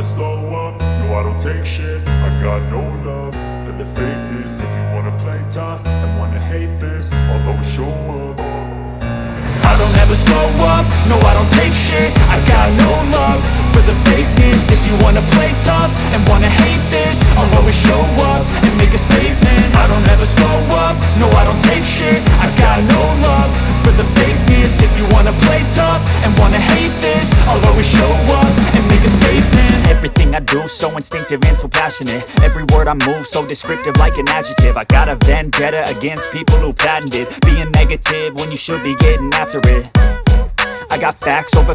slow up, no I don't take shit. I got no love for the fakeness. If you wanna play tough and wanna hate this, I'll always show up. I don't ever slow up, no I don't take shit. I got no love for the fakeness. If you wanna play tough and wanna hate this, I'll always show up and make a statement. I don't ever slow up, no I don't take shit. I got no love for the fakeness. If you wanna play tough and wanna hate this, I'll always show up and make a statement. Everything I do so instinctive and so passionate. Every word I move so descriptive like an adjective. I got a vendetta against people who patented being negative when you should be getting after it. I got facts over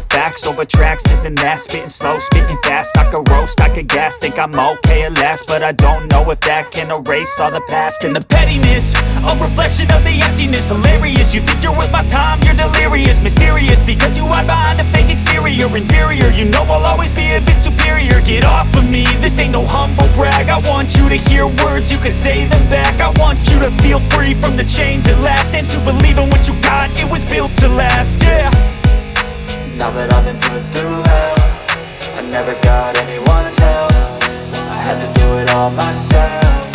tracks, this and that. Spitting slow, spitting fast, I could roast, I could gas. Think I'm okay at last, but I don't know if that can erase all the past. And the pettiness, a reflection of the emptiness. Hilarious, you think you're worth my time, you're delirious. Mysterious, because you hide behind a fake exterior. Inferior, you know I'll always be a bit superior. Get off of me, this ain't no humble brag. I want you to hear words, you can say them back. I want you to feel free from the chains at last, and to believe in what you got, it was built to last, yeah. Now that I've been put through hell, I never got anyone's help. I had to do it all myself.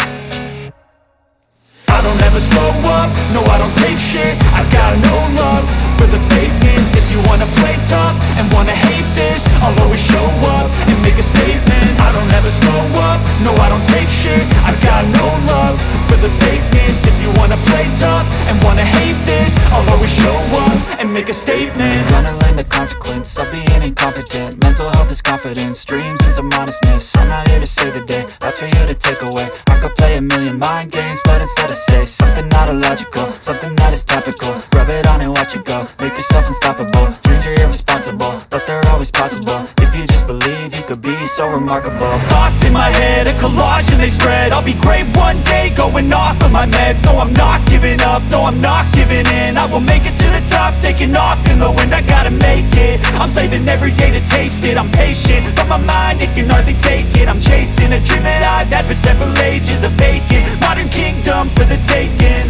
I don't ever slow up, no I don't take shit. I got no love for the fakeness. If you wanna play tough and wanna hate this, I'll always show up and make a statement. I don't ever slow up, no I don't take shit. I got no love for the fakeness. If you wanna play tough and wanna hate this, I'll always show up and make a statement. Gonna learn the consequence of being incompetent. Mental health is confidence, dreams and some honestness. I'm not here to save the day, that's for you to take away. I could play a million mind games, but instead I say something not illogical, something that is topical. Rub it on and watch it go, make yourself unstoppable. Dreams are irresponsible, but they're always possible. If you just believe, you could be so remarkable. Thoughts in my head, a collage and they spread. I'll be great one day, going off of my meds. No, I'm not giving up, no, I'm not giving in. I will make it to the top, taking off in the wind. I gotta make it, I'm saving every day to taste it. I'm patient, but my mind, it can hardly take it. I'm chasing a dream that I've had for several ages. A vacant, modern kingdom for the taking.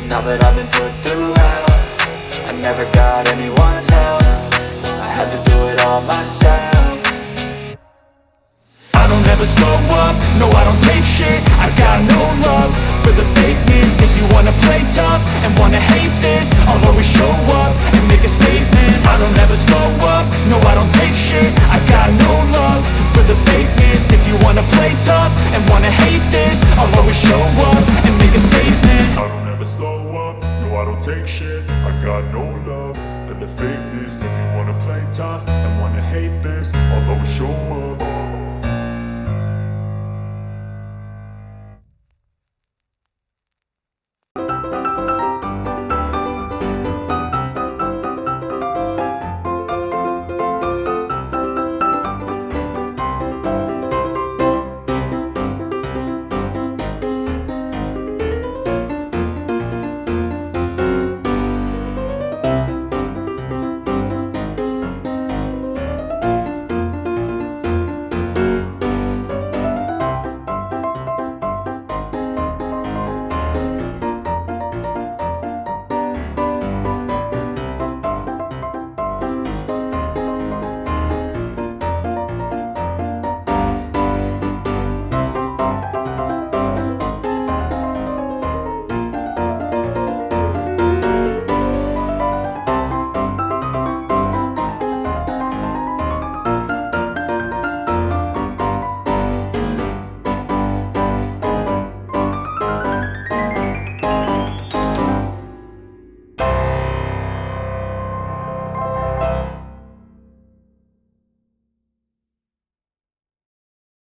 Now that I've been put through hell, I never got anyone's help. I had to do it all myself. I don't ever slow up, no I don't take shit. I got no love for the fakeness. If you wanna play tough and wanna hate this, I'll always show up and make a statement. I don't ever slow up, no I don't take shit. I got no love for the fakeness. If you wanna play tough and wanna hate this, I'll always show up and make a statement. I don't ever slow up, no I don't take shit. I got no love for the fakeness. If you wanna play tough and wanna hate this, I'll always show up.